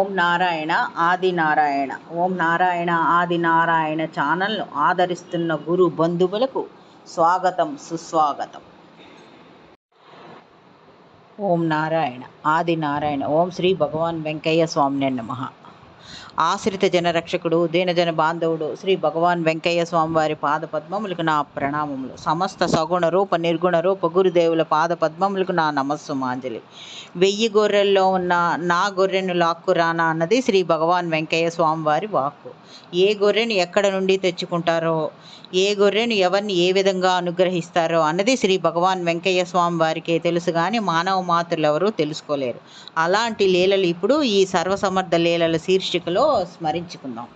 ఓం నారాయణ ఆది నారాయణ. ఓం నారాయణ ఆది నారాయణ ఛానల్ను ఆదరిస్తున్న గురు బంధువులకు స్వాగతం, సుస్వాగతం. ఓం నారాయణ ఆది నారాయణ. ఓం శ్రీ భగవాన్ వెంకయ్య స్వామినే నమః. ఆశ్రిత జనరక్షకుడు, దీనజన బాంధవుడు శ్రీ భగవాన్ వెంకయ్య స్వామి వారి పాద పద్మములకు నా ప్రణామములు. సమస్త సగుణ రూప నిర్గుణ రూప గురుదేవుల పాద పద్మములకు నా నమస్సుమాంజలి. 1000 గొర్రెల్లో ఉన్న నా గొర్రెను లాక్కురానా అన్నది శ్రీ భగవాన్ వెంకయ్య స్వామి వారి వాక్కు. ఏ గొర్రెను ఎక్కడ నుండి తెచ్చుకుంటారో, ఏ గొర్రెను ఎవరిని ఏ విధంగా అనుగ్రహిస్తారో అన్నది శ్రీ భగవాన్ వెంకయ్య స్వామి వారికే తెలుసు, కానీ మానవ మాతృలు ఎవరూ తెలుసుకోలేరు. అలాంటి లీలలు ఇప్పుడు ఈ సర్వసమర్థ లీలల శీర్షికలో స్మరించుకుందాం.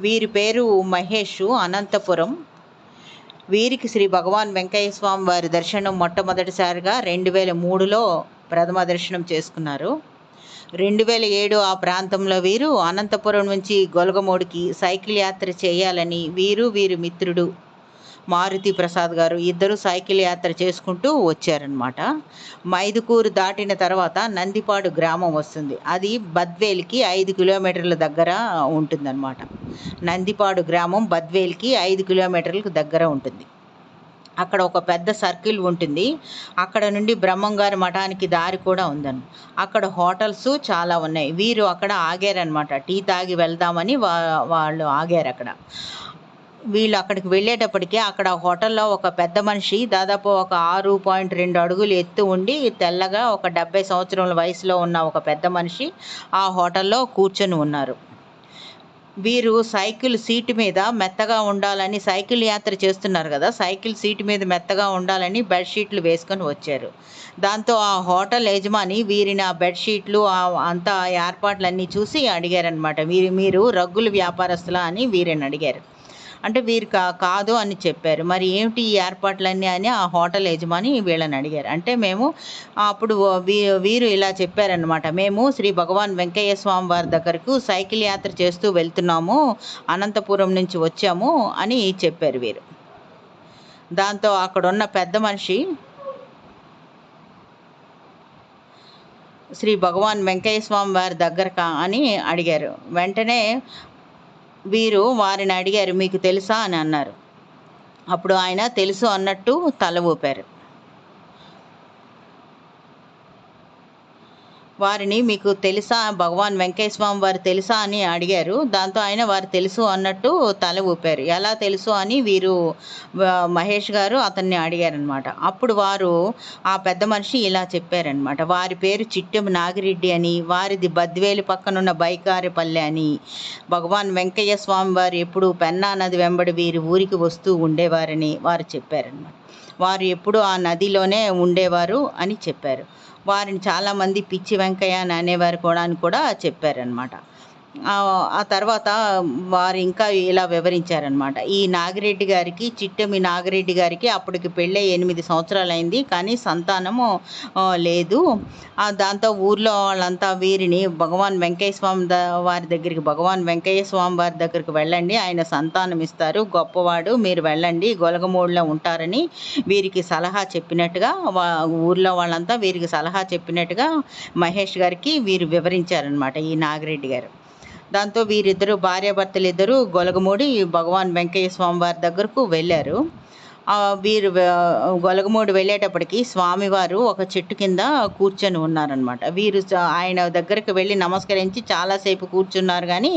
వీరి పేరు మహేష్, అనంతపురం. వీరికి శ్రీ భగవాన్ వెంకయ్య స్వామి వారి దర్శనం మొట్టమొదటిసారిగా 2003లో ప్రథమ దర్శనం చేసుకున్నారు. 2007 ఆ ప్రాంతంలో వీరు అనంతపురం నుంచి గొలగమూడికి సైకిల్ యాత్ర చేయాలని వీరి మిత్రుడు మారుతి ప్రసాద్ గారు ఇద్దరు సైకిల్ యాత్ర చేసుకుంటూ వచ్చారనమాట. మైదుకూరు దాటిన తర్వాత నందిపాడు గ్రామం వస్తుంది. అది బద్వేల్కి 5 కిలోమీటర్ల దగ్గర ఉంటుందన్నమాట. నందిపాడు గ్రామం బద్వేల్కి 5 కిలోమీటర్లకు దగ్గర ఉంటుంది. అక్కడ ఒక పెద్ద సర్కిల్ ఉంటుంది. అక్కడ నుండి బ్రహ్మంగారి మఠానికి దారి కూడా ఉందని. అక్కడ హోటల్స్ చాలా ఉన్నాయి. వీరు అక్కడ ఆగారనమాట. టీ తాగి వెళ్దామని వాళ్ళు ఆగారు అక్కడ. వీళ్ళు అక్కడికి వెళ్ళేటప్పటికీ అక్కడ హోటల్లో ఒక పెద్ద మనిషి, దాదాపు ఒక 6.2 అడుగులు ఎత్తు ఉండి తెల్లగా ఒక 70 సంవత్సరాల వయసులో ఉన్న ఒక పెద్ద మనిషి ఆ హోటల్లో కూర్చొని ఉన్నారు. వీరు సైకిల్ సీటు మీద మెత్తగా ఉండాలని, సైకిల్ యాత్ర చేస్తున్నారు కదా, సైకిల్ సీటు మీద మెత్తగా ఉండాలని బెడ్షీట్లు వేసుకొని వచ్చారు. దాంతో ఆ హోటల్ యజమాని వీరిని ఆ బెడ్షీట్లు అంతా ఏర్పాట్లన్నీ చూసి అడిగారనమాట. మీరు రగ్గుల వ్యాపారస్తులా అని వీరిని అడిగారు. అంటే వీరు కాదు అని చెప్పారు. మరి ఏమిటి ఈ ఏర్పాట్లన్నీ అని ఆ హోటల్ యజమాని వీళ్ళని అడిగారు. అంటే మేము అప్పుడు వీరు ఇలా చెప్పారనమాట, మేము శ్రీ భగవాన్ వెంకయ్య స్వామి వారి దగ్గరకు సైకిల్ యాత్ర చేస్తూ వెళ్తున్నాము, అనంతపురం నుంచి వచ్చాము అని చెప్పారు వీరు. దాంతో అక్కడున్న పెద్ద మనిషి శ్రీ భగవాన్ వెంకయ్య స్వామి వారి దగ్గరకా అని అడిగారు. వెంటనే వీరు వారిని అడిగారు, మీకు తెలుసా అని అన్నారు. అప్పుడు ఆయన తెలుసు అన్నట్టు తల ఊపారు. వారిని మీకు తెలుసా, భగవాన్ వెంకయ్య స్వామి వారు తెలుసా అని అడిగారు. దాంతో ఆయన వారు తెలుసు అన్నట్టు తల ఊపారు. ఎలా తెలుసు అని వీరు మహేష్ గారు అతన్ని అడిగారనమాట. అప్పుడు వారు ఆ పెద్ద మనిషి ఇలా చెప్పారనమాట, వారి పేరు చిట్టెం నాగిరెడ్డి అని, వారిది బద్వేలు పక్కనున్న బైకారిపల్లె అని. భగవాన్ వెంకయ్య స్వామి వారు ఎప్పుడు పెన్నా నది వెంబడి వీరి ఊరికి వస్తూ ఉండేవారని వారు చెప్పారనమాట. వారు ఎప్పుడు ఆ నదిలోనే ఉండేవారు అని చెప్పారు. వారిని చాలామంది పిచ్చి వెంకయ్య అని అనేవారు కూడా చెప్పారనమాట. ఆ తర్వాత వారు ఇంకా ఇలా వివరించారనమాట. ఈ నాగిరెడ్డి గారికి, చిట్టెమి నాగిరెడ్డి గారికి అప్పటికి పెళ్ళై 8 సంవత్సరాలైంది, కానీ సంతానము లేదు. దాంతో ఊర్లో వాళ్ళంతా వీరిని భగవాన్ వెంకయ్య స్వామి వారి దగ్గరికి, భగవాన్ వెంకయ్య స్వామి వారి దగ్గరికి వెళ్ళండి, ఆయన సంతానం ఇస్తారు, గొప్పవాడు, మీరు వెళ్ళండి, గొలగమూడిలో ఉంటారని వీరికి సలహా చెప్పినట్టుగా ఊర్లో వాళ్ళంతా వీరికి సలహా చెప్పినట్టుగా మహేష్ గారికి వీరు వివరించారనమాట, ఈ నాగిరెడ్డి గారు. దాంతో వీరిద్దరు భార్యాభర్తలు ఇద్దరు గొలగమూడి భగవాన్ వెంకయ్య స్వామి వారి దగ్గరకు వెళ్ళారు. వీరు గొలగమూడి వెళ్ళేటప్పటికి స్వామివారు ఒక చెట్టు కింద కూర్చొని ఉన్నారనమాట. వీరు ఆయన దగ్గరికి వెళ్ళి నమస్కరించి చాలాసేపు కూర్చున్నారు, కానీ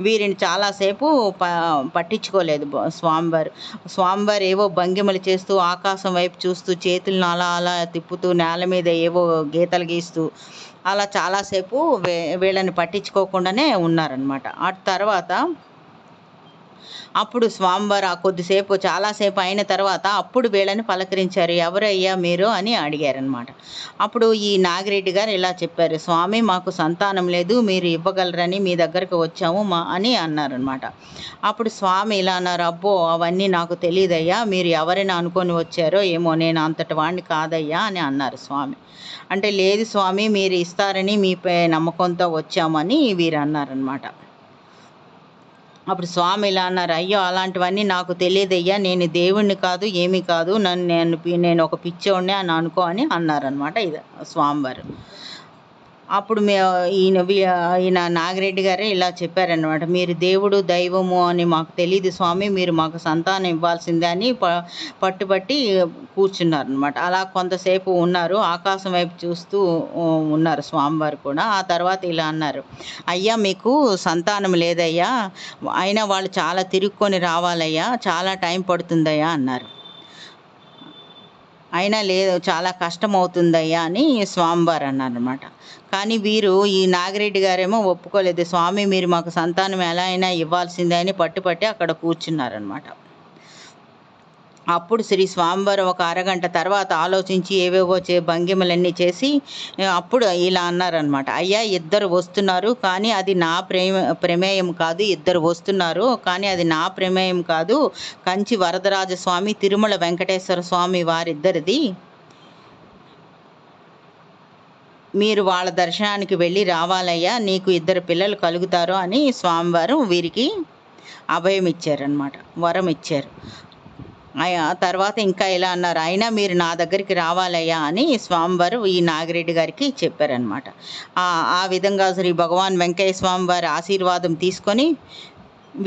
వీరిని చాలాసేపు పట్టించుకోలేదు స్వామివారు ఏవో భంగిమలు చేస్తూ, ఆకాశం వైపు చూస్తూ, చేతులను అలా అలా తిప్పుతూ, నేల మీద ఏవో గీతలు గీస్తూ అలా చాలాసేపు వీళ్ళని పట్టించుకోకుండానే ఉన్నారనమాట. ఆ తర్వాత అప్పుడు స్వామివారు కొద్దిసేపు చాలాసేపు అయిన తర్వాత అప్పుడు వీళ్ళని పలకరించారు. ఎవరయ్యా మీరు అని అడిగారనమాట. అప్పుడు ఈ నాగిరెడ్డి గారు ఇలా చెప్పారు, స్వామి మాకు సంతానం లేదు, మీరు ఇవ్వగలరని మీ దగ్గరకు వచ్చాము అని అన్నారనమాట. అప్పుడు స్వామి ఇలా అన్నారు, అబ్బో అవన్నీ నాకు తెలియదయ్యా, మీరు ఎవరైనా అనుకొని వచ్చారో ఏమో, నేను అంతటి వాడిని కాదయ్యా అని అన్నారు స్వామి. అంటే లేదు స్వామి, మీరు ఇస్తారని మీపై నమ్మకంతో వచ్చామని వీరు అన్నారనమాట. అప్పుడు స్వామి ఇలా అన్నారు, అయ్యో అలాంటివన్నీ నాకు తెలియదయ్యా, నేను దేవుణ్ణి కాదు, ఏమీ కాదు, నేను ఒక పిచ్చోడిని అని అనుకో అని అన్నారనమాట ఇది స్వామివారు. అప్పుడు ఈయన నాగిరెడ్డి గారే ఇలా చెప్పారనమాట. మీరు దేవుడు, దైవము అని మాకు తెలీదు స్వామి. మీరు మాకు సంతానం ఇవ్వాల్సిందే అని పట్టుబట్టి కూర్చున్నారనమాట. అలా కొంతసేపు ఉన్నారు. ఆకాశం వైపు చూస్తూ ఉన్నారు స్వామివారు కూడా. ఆ తర్వాత ఇలా అన్నారు, అయ్యా మీకు సంతానం లేదయ్యా, అయినా వాళ్ళు చాలా తిరుక్కొని రావాలయ్యా, చాలా టైం పడుతుందయ్యా అన్నారు. అయినా లేదు, చాలా కష్టమవుతుందయ్యా అని స్వామివారు అన్నారనమాట. కానీ ఈ నాగిరెడ్డి గారేమో ఒప్పుకోలేదు. స్వామి మీరు మాకు సంతానం ఎలా అయినా ఇవ్వాల్సిందే అని పట్టుపట్టి అక్కడ కూర్చున్నారనమాట. అప్పుడు శ్రీ స్వామివారు ఒక అరగంట తర్వాత ఆలోచించి ఏవేవో భంగిమలన్నీ చేసి అప్పుడు ఇలా అన్నారనమాట, అయ్యా ఇద్దరు వస్తున్నారు కానీ అది నా ప్రమేయం కాదు. ఇద్దరు వస్తున్నారు కానీ అది నా ప్రమేయం కాదు. కంచి వరదరాజస్వామి, తిరుమల వెంకటేశ్వర స్వామి వారిద్దరిది. మీరు వాళ్ళ దర్శనానికి వెళ్ళి రావాలయ్యా, నీకు ఇద్దరు పిల్లలు కలుగుతారు అని స్వామివారు వీరికి అభయం ఇచ్చారనమాట, వరం ఇచ్చారు. తర్వాత ఇంకా ఇలా అన్నారు, అయినా మీరు నా దగ్గరికి రావాలయ్యా అని స్వామివారు ఈ నాగిరెడ్డి గారికి చెప్పారనమాట. ఆ విధంగా శ్రీ భగవాన్ వెంకయ్య స్వామి వారి ఆశీర్వాదం తీసుకొని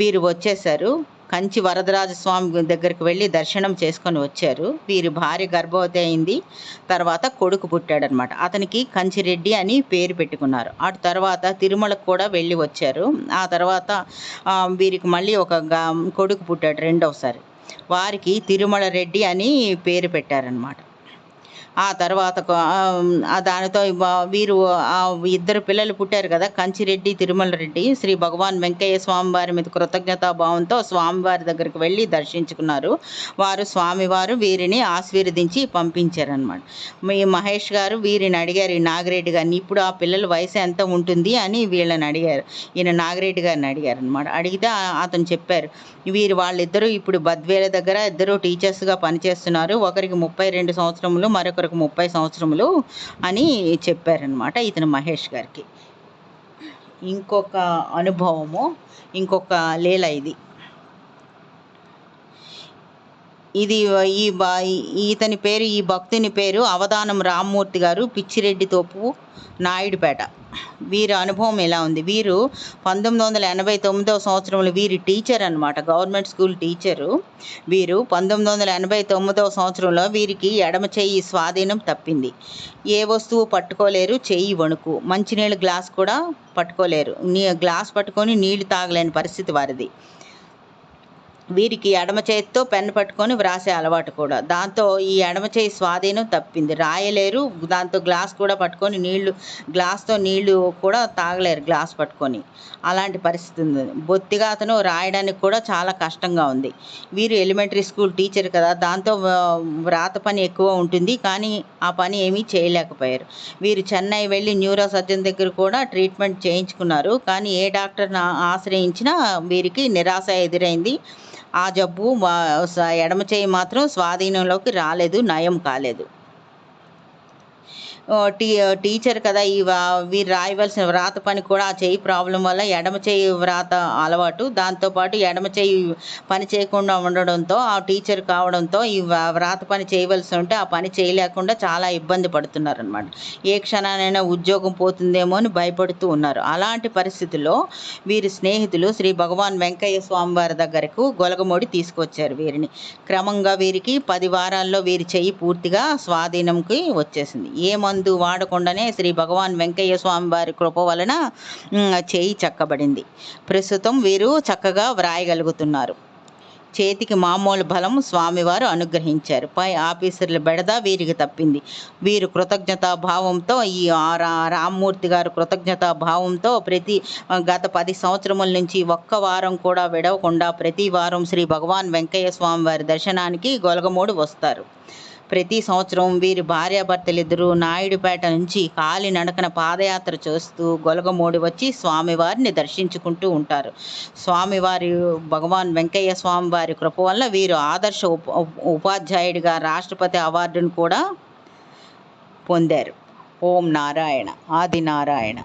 వీరు వచ్చేశారు. కంచి వరదరాజ స్వామి దగ్గరికి వెళ్ళి దర్శనం చేసుకొని వచ్చారు. వీరి భార్య గర్భవతి అయింది. తర్వాత కొడుకు పుట్టాడనమాట. అతనికి కంచిరెడ్డి అని పేరు పెట్టుకున్నారు. అటు తర్వాత తిరుమలకు కూడా వెళ్ళి వచ్చారు. ఆ తర్వాత వీరికి మళ్ళీ ఒక కొడుకు పుట్టాడు రెండవసారి. వారికి తిరుమల రెడ్డి అని పేరు పెట్టారనమాట. ఆ తర్వాత దానితో వీరు ఇద్దరు పిల్లలు పుట్టారు కదా, కంచిరెడ్డి, తిరుమల రెడ్డి. శ్రీ భగవాన్ వెంకయ్య స్వామి వారి మీద కృతజ్ఞతాభావంతో స్వామివారి దగ్గరికి వెళ్ళి దర్శించుకున్నారు. స్వామివారు వీరిని ఆశీర్వదించి పంపించారనమాట. మీ మహేష్ గారు వీరిని అడిగారు, ఈ నాగిరెడ్డి గారిని, ఇప్పుడు ఆ పిల్లల వయసు ఎంత ఉంటుంది అని వీళ్ళని అడిగారు. ఈయన నాగిరెడ్డి గారిని అడిగారు అనమాట. అడిగితే అతను చెప్పారు, వాళ్ళిద్దరూ ఇప్పుడు బద్వేల దగ్గర ఇద్దరు టీచర్స్గా పనిచేస్తున్నారు. ఒకరికి 32 సంవత్సరములు, మరొకరికి 30 సంవత్సరములు అని చెప్పారనమాట ఇతను మహేష్ గారికి. ఇంకొక అనుభవము, ఇంకొక లీల ఇతని పేరు, ఈ భక్తుని పేరు అవధానం రామ్మూర్తి గారు, పిచ్చిరెడ్డి తోపు, నాయుడుపేట. వీరి అనుభవం ఎలా ఉంది? వీరు 1989వ సంవత్సరంలో వీరి టీచర్ అనమాట, గవర్నమెంట్ స్కూల్ టీచరు. వీరు 1989వ సంవత్సరంలో వీరికి ఎడమ చెయ్యి స్వాధీనం తప్పింది. ఏ వస్తువు పట్టుకోలేరు, చెయ్యి వణుకు, మంచినీళ్ళ గ్లాస్ కూడా పట్టుకోలేరు, గ్లాస్ పట్టుకొని నీళ్లు తాగలేని పరిస్థితి వారిది. వీరికి ఎడమ చేతితో పెన్ను పట్టుకొని వ్రాసే అలవాటు కూడా. దాంతో ఈ ఎడమ చేయి స్వాధీనం తప్పింది, రాయలేరు. దాంతో గ్లాస్ కూడా పట్టుకొని గ్లాస్తో నీళ్లు కూడా తాగలేరు గ్లాస్ పట్టుకొని. అలాంటి పరిస్థితి ఉంది. బొత్తిగా అతను రాయడానికి కూడా చాలా కష్టంగా ఉంది. వీరు ఎలిమెంటరీ స్కూల్ టీచర్ కదా, దాంతో వ్రాత పని ఎక్కువ ఉంటుంది. కానీ ఆ పని ఏమీ చేయలేకపోయారు. వీరు చెన్నై వెళ్ళి న్యూరో సర్జన్ దగ్గర కూడా ట్రీట్మెంట్ చేయించుకున్నారు. కానీ ఏ డాక్టర్ని ఆశ్రయించినా వీరికి నిరాశ ఎదురైంది. ఆ జబ్బు ఎడమ చేయి మాత్రం స్వాధీనంలోకి రాలేదు, నయం కాలేదు. టీచర్ కదా, వీరు రాయవలసిన వ్రాత పని కూడా ఆ చేయి ప్రాబ్లం వల్ల ఎడమ చేయి వ్రాత అలవాటు, దాంతోపాటు ఎడమ చేయి పని చేయకుండా ఉండడంతో, ఆ టీచర్ కావడంతో ఈ వ్రాత పని చేయవలసి ఉంటే ఆ పని చేయలేకుండా చాలా ఇబ్బంది పడుతున్నారనమాట. ఏ క్షణానైనా ఉద్యోగం పోతుందేమో అని భయపడుతూ ఉన్నారు. అలాంటి పరిస్థితుల్లో వీరి స్నేహితులు శ్రీ భగవాన్ వెంకయ్య స్వామి వారి దగ్గరకు గొలగమూడి తీసుకొచ్చారు వీరిని. క్రమంగా వీరికి 10 వారాల్లో వీరి చెయ్యి పూర్తిగా స్వాధీనంకి వచ్చేసింది. ఏ మందు వాడకుండానే శ్రీ భగవాన్ వెంకయ్య స్వామి వారి కృప వలన చేయి చక్కబడింది. ప్రస్తుతం వీరు చక్కగా వ్రాయగలుగుతున్నారు. చేతికి మామూలు బలం స్వామివారు అనుగ్రహించారు. పై ఆఫీసర్ల బెడద వీరికి తప్పింది. వీరు కృతజ్ఞతాభావంతో, ఈ రామ్మూర్తి గారు కృతజ్ఞతాభావంతో గత 10 సంవత్సరముల నుంచి ఒక్క వారం కూడా విడవకుండా ప్రతి వారం శ్రీ భగవాన్ వెంకయ్య స్వామి వారి దర్శనానికి గొలగమూడి వస్తారు. ప్రతి సంవత్సరం వీరి భార్యాభర్తలిద్దరూ నాయుడుపేట నుంచి కాలినడకన పాదయాత్ర చేస్తూ గొలగమూడి వచ్చి స్వామివారిని దర్శించుకుంటూ ఉంటారు. స్వామివారి భగవాన్ వెంకయ్య స్వామి వారి కృప వల్ల వీరు ఆదర్శ ఉపాధ్యాయుడిగా రాష్ట్రపతి అవార్డును కూడా పొందారు. ఓం నారాయణ. ఆది నారాయణ.